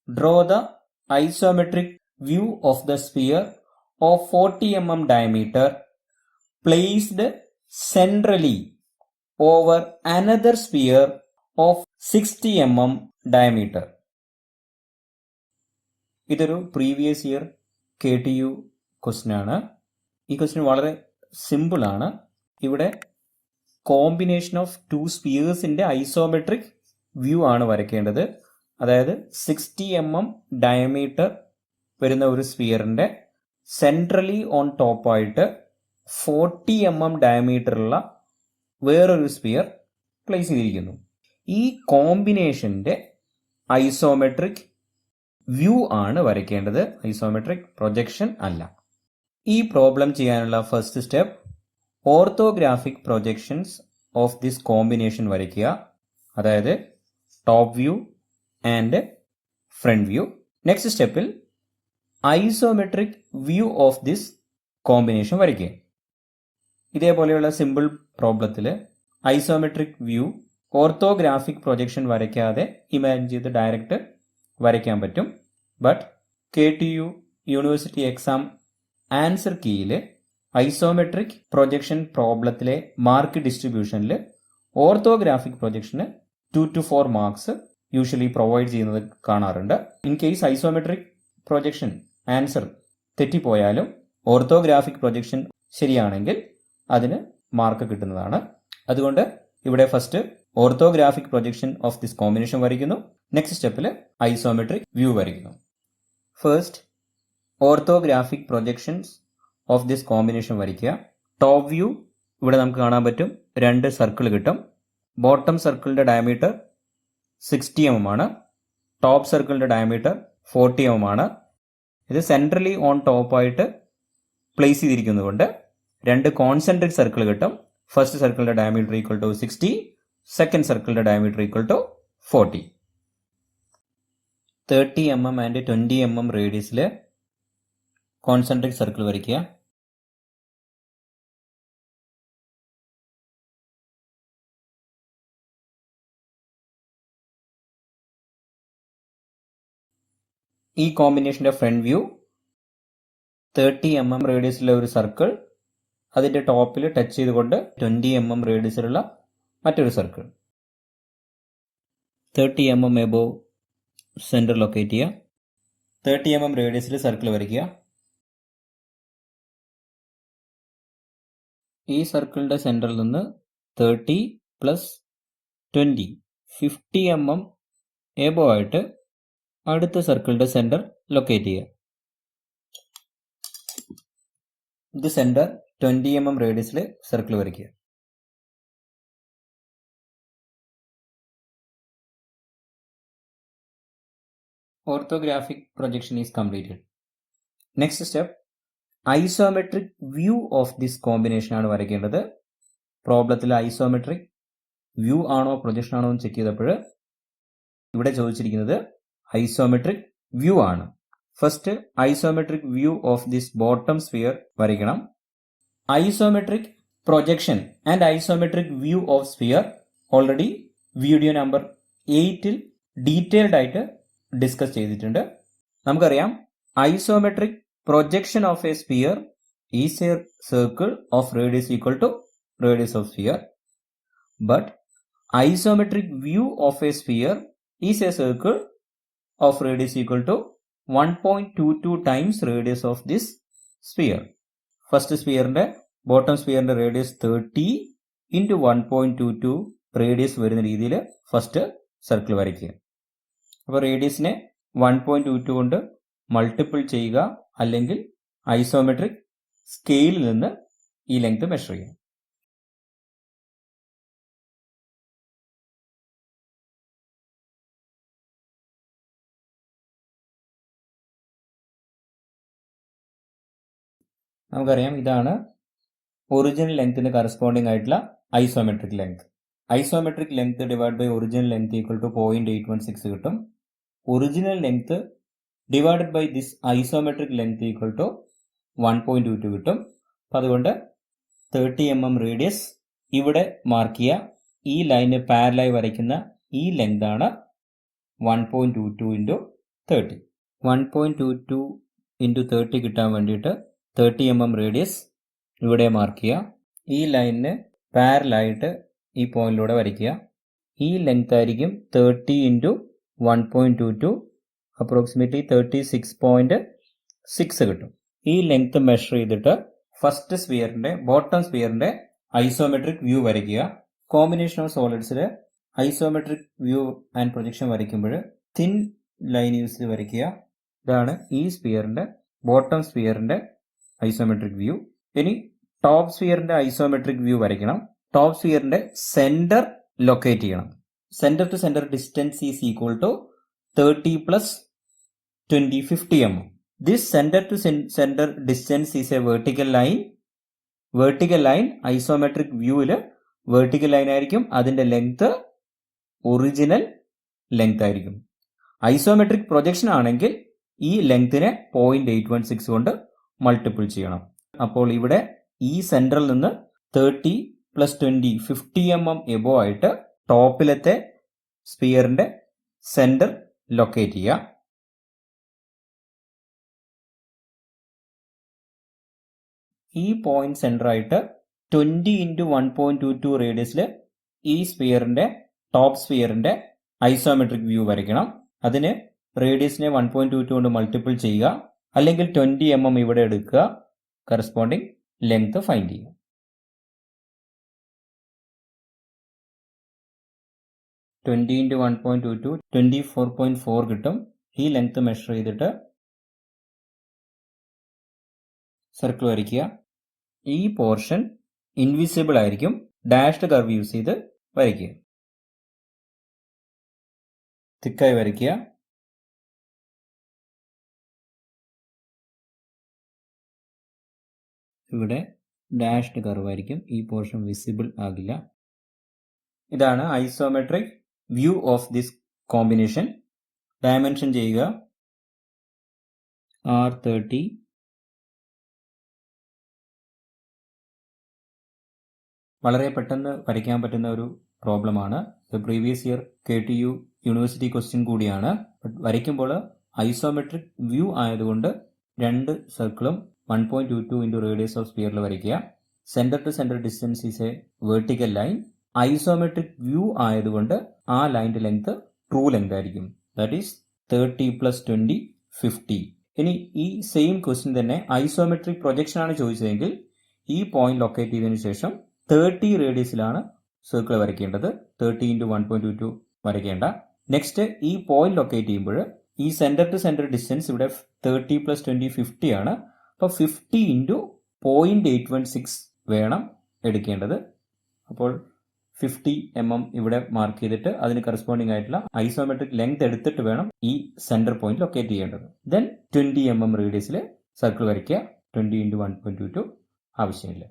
Draw the isometric view of the sphere of 40 mm diameter placed centrally over another sphere of 60 mm diameter. ഇതൊരു previous year KTU question ആണ്. ഈ question വളരെ simple ആണ്. ഇവിടെ combination of two സ്പിയേഴ്സിന്റെ isometric view ആണ് വരയ്ക്കേണ്ടത്. അതായത് 60 mm ഡയമീറ്റർ വരുന്ന ഒരു സ്പിയറിന്റെ സെൻട്രലി ഓൺ ടോപ്പായിട്ട് 40 mm ഡയമീറ്ററുള്ള വേറൊരു സ്പിയർ പ്ലേസ് ചെയ്തിരിക്കുന്നു. ഈ കോമ്പിനേഷന്റെ ഐസോമെട്രിക് വ്യൂ ആണ് വരയ്ക്കേണ്ടത്, ഐസോമെട്രിക് പ്രൊജക്ഷൻ അല്ല. ഈ പ്രോബ്ലം ചെയ്യാനുള്ള first step orthographic projections of this combination വരയ്ക്കുക. അതായത് top view and front view. Next സ്റ്റെപ്പിൽ isometric view of this combination വരയ്ക്കുക. ഇതേപോലെയുള്ള സിമ്പിൾ പ്രോബ്ലത്തിൽ ഐസോമെട്രിക് വ്യൂ ഓർത്തോഗ്രാഫിക് പ്രൊജക്ഷൻ വരയ്ക്കാതെ ഇമാജിൻ ചെയ്ത് ഡയറക്റ്റ് വരയ്ക്കാൻ പറ്റും. But KTU university exam answer കീയിൽ ഐസോമെട്രിക് പ്രൊജക്ഷൻ പ്രോബ്ലത്തിലെ മാർക്ക് ഡിസ്ട്രിബ്യൂഷനിൽ ഓർത്തോഗ്രാഫിക് പ്രൊജക്ഷന് 2 to 4 മാർക്സ് യൂഷ്വലി പ്രൊവൈഡ് ചെയ്യുന്നത് കാണാറുണ്ട്. In case isometric projection answer തെറ്റിപ്പോയാലും ഓർത്തോഗ്രാഫിക് പ്രൊജക്ഷൻ ശരിയാണെങ്കിൽ അതിന് മാർക്ക് കിട്ടുന്നതാണ്. അതുകൊണ്ട് ഇവിടെ first orthographic projection of this combination വരയ്ക്കുന്നു. നെക്സ്റ്റ് സ്റ്റെപ്പിൽ ഐസോമെട്രിക് വ്യൂ വരയ്ക്കുന്നു. First orthographic projections of this combination വരയ്ക്കുക. ടോപ്പ് വ്യൂ ഇവിടെ നമുക്ക് കാണാൻ പറ്റും, 2 സർക്കിൾ കിട്ടും. ബോട്ടം സർക്കിളിന്റെ ഡയമീറ്റർ 60 mm ആണ്. ടോപ്പ് സർക്കിളിന്റെ ഡയമീറ്റർ 40 mm ആണ്. ഇത് സെൻട്രലി ഓൺ ടോപ്പായിട്ട് പ്ലേസ് ചെയ്തിരിക്കുന്നതുകൊണ്ട് 2 കോൺസെൻട്രിക് സർക്കിൾ കിട്ടും. ഫസ്റ്റ് സർക്കിളിന്റെ ഡയമീറ്റർ ഈക്വൽ ടു 60, സെക്കൻഡ് സർക്കിളിന്റെ diameter equal to 40. 30 mm and 20 mm റേഡിയസിൽ concentric circle വരയ്ക്കുക. ഈ കോമ്പിനേഷന്റെ ഫ്രണ്ട് വ്യൂ 30 mm റേഡിയസിലെ ഒരു സർക്കിൾ, അതിന്റെ ടോപ്പിൽ ടച്ച് ചെയ്തുകൊണ്ട് 20 mm റേഡിയസിലുള്ള മറ്റൊരു circle. 30 mm above centre locate ചെയ്യുക. 30 mm റേഡിയസിൽ സർക്കിൾ വരയ്ക്കുക. ഈ സർക്കിളിന്റെ സെന്ററിൽ നിന്ന് 30 പ്ലസ് 20 50 mm എബോവ് ആയിട്ട് അടുത്ത സർക്കിളിന്റെ സെന്റർ ലൊക്കേറ്റ് ചെയ്യുക. ഇത് സെന്റർ 20 mm റേഡിയസിൽ സർക്കിൾ വരയ്ക്കുക. Orthographic projection is completed. Next step isometric view of this combination ആണ് വരയ്ക്കേണ്ടത്. പ്രോബ്ലത്തിൽ ഐസോമെട്രിക് വ്യൂ ആണോ പ്രൊജക്ഷൻ ആണോ എന്ന് ചെക്ക് ചെയ്തപ്പോൾ ഇവിടെ ചോദിച്ചിരിക്കുന്നത് ഐസോമെട്രിക് വ്യൂ ആണ്. First isometric view of this bottom sphere വരയ്ക്കണം. Isometric projection and isometric view of sphere already video number 8ൽ ഡീറ്റെയിൽഡ് ആയിട്ട് ഡിസ്കസ് ചെയ്തിട്ടുണ്ട്. നമുക്കറിയാം isometric projection of a sphere is a circle of radius equal to radius of sphere. But isometric view of a sphere is a circle of radius equal to 1.22 times radius of this sphere. First സ്ഫിയറിന്റെ bottom സ്ഫിയറിന്റെ radius 30 into 1.22 radius വരുന്ന രീതിയിൽ first circle വരയ്ക്കുക. അപ്പോൾ റേഡിയസിനെ 1.22 കൊണ്ട് multiple ചെയ്യുക, അല്ലെങ്കിൽ isometric സ്കെയിലിൽ നിന്ന് ഈ ലെങ്ത് മെഷർ ചെയ്യുക. നമുക്കറിയാം ഇതാണ് ഒറിജിനൽ ലെങ്ത്തിന് കറസ്പോണ്ടിങ് ആയിട്ടുള്ള isometric length. Isometric length divide by original length equal to 0.816 കിട്ടും. Original length divided by this isometric length equal to 1.22 കിട്ടും. അപ്പം അതുകൊണ്ട് 30 mm റേഡിയസ് ഇവിടെ മാർക്ക് ചെയ്യുക. ഈ ലൈന് പാരലായി വരയ്ക്കുന്ന ഈ ലെങ്ത് ആണ് 1.22 ഇൻറ്റു 30. 1.22 ഇൻറ്റു 30 കിട്ടാൻ വേണ്ടിയിട്ട് 30 mm റേഡിയസ് ഇവിടെ മാർക്ക് ചെയ്യുക. ഈ ലൈനിന് പാരലായിട്ട് ഈ പോയിന്റിലൂടെ വരയ്ക്കുക. ഈ ലെങ്ത് ആയിരിക്കും 30 ഇൻറ്റു 1.22, അപ്രോക്സിമേറ്റ്ലി 36.6 കിട്ടും. ഈ ലെങ്ത് മെഷർ ചെയ്തിട്ട് ഫസ്റ്റ് സ്ഫിയറിന്റെ ബോട്ടം സ്ഫിയറിന്റെ ഐസോമെട്രിക് വ്യൂ വരയ്ക്കുക. കോമ്പിനേഷൻ ഓഫ് സോളിഡ്സിൽ ഐസോമെട്രിക് വ്യൂ ആൻഡ് പ്രൊജക്ഷൻ വരയ്ക്കുമ്പോൾ തിൻ ലൈൻ യൂസ് ചെയ്ത് വരയ്ക്കുക. ഇതാണ് ഈ സ്ഫിയറിന്റെ ബോട്ടം സ്ഫിയറിന്റെ ഐസോമെട്രിക് വ്യൂ. ഇനി ടോപ്പ് സ്ഫിയറിന്റെ ഐസോമെട്രിക് വ്യൂ വരയ്ക്കണം. ടോപ്പ് സ്ഫിയറിന്റെ സെന്റർ ലൊക്കേറ്റ് ചെയ്യണം. Centre to centre distance is equal to 30 plus 20, 50 mm. This center to center distance is a vertical line. Vertical line isometric viewil vertical line ആയിരിക്കും. അതിന്റെ length original length ആയിരിക്കും. Isometric projection ആണെങ്കിൽ ഈ ലെങ്തിനെ 0.816 കൊണ്ട് multiple ചെയ്യണം. അപ്പോൾ ഇവിടെ ഈ സെന്ററിൽ നിന്ന് 30 plus 20, 50 mm എബോ ആയിട്ട് ടോപ്പിലത്തെ സ്ഫിയറിന്റെ സെന്റർ ലൊക്കേറ്റ് ചെയ്യുക. ഈ പോയിന്റ് സെന്റർ ആയിട്ട് 20 ഇൻറ്റു 1.22 റേഡിയസിൽ ഈ സ്ഫിയറിന്റെ ടോപ്പ് സ്ഫിയറിന്റെ ഐസോമെട്രിക് വ്യൂ വരയ്ക്കണം. അതിന് റേഡിയസിനെ 1.22 കൊണ്ട് മൾട്ടിപ്പിൾ ചെയ്യുക, അല്ലെങ്കിൽ 20 mm ഇവിടെ എടുക്കുക. കറസ്പോണ്ടിങ് ലെങ്ത് ഫൈൻഡ് ചെയ്യുക. ട്വൻറ്റി ഇൻറ്റു 1.22 24.4 കിട്ടും. ഈ ലെങ്ത് മെഷർ ചെയ്തിട്ട് സർക്കിൾ വരയ്ക്കുക. ഈ പോർഷൻ ഇൻവിസിബിൾ ആയിരിക്കും. ഡാഷ്ഡ് കർവ് യൂസ് ചെയ്ത് വരയ്ക്കുക. തിക്കായി വരയ്ക്കുക. ഇവിടെ ഡാഷ്ഡ് കർവ് ആയിരിക്കും. ഈ പോർഷൻ വിസിബിൾ ആകില്ല. ഇതാണ് isometric view of this combination. Dimension ചെയ്യുക. R30. വളരെ പെട്ടെന്ന് വരയ്ക്കാൻ പറ്റുന്ന ഒരു പ്രോബ്ലമാണ്. Previous year KTU university question കൂടിയാണ്. വരയ്ക്കുമ്പോൾ ഐസോമെട്രിക് വ്യൂ ആയതുകൊണ്ട് രണ്ട് സർക്കിളും 1.22 ഇൻറ്റു റേഡിയസ് ഓഫ് സ്ഫിയറിൽ വരയ്ക്കുക. Centre to centre distance is a vertical line. Isometric view ആയതുകൊണ്ട് ആ ലൈൻ്റെ ലെങ്ത് ട്രൂ ലെങ്ത് ആയിരിക്കും. That is 30 plus 20, 50. ഇനി ഈ സെയിം ക്വസ്റ്റ്യൻ തന്നെ ഐസോമെട്രിക് പ്രൊജക്ഷൻ ആണ് ചോദിച്ചതെങ്കിൽ ഈ പോയിന്റ് ലൊക്കേറ്റ് ചെയ്തതിനു ശേഷം 30 റേഡിയസിലാണ് സർക്കിൾ വരയ്ക്കേണ്ടത്. 30 ഇൻറ്റു 1.22 വരയ്ക്കേണ്ട. നെക്സ്റ്റ് ഈ പോയിന്റ് ലൊക്കേറ്റ് ചെയ്യുമ്പോൾ ഈ സെന്റർ ടു സെന്റർ ഡിസ്റ്റൻസ് ഇവിടെ 30 plus 20, 50 ആണ്. അപ്പോൾ 50 ഇൻറ്റു 0.816 വേണം എടുക്കേണ്ടത്. അപ്പോൾ 50 mm ഇവിടെ മാർക്ക് ചെയ്തിട്ട് അതിന് കറസ്പോണ്ടിങ് ആയിട്ടുള്ള ഐസോമെട്രിക് ലെങ്ത് എടുത്തിട്ട് വേണം ഈ സെന്റർ പോയിന്റ് ലൊക്കേറ്റ് ചെയ്യേണ്ടത്. ദെൻ 20 mm റേഡിയസിൽ സർക്കിൾ വരയ്ക്കുക. 20 ഇൻറ്റു 1.22 ആവശ്യമില്ല.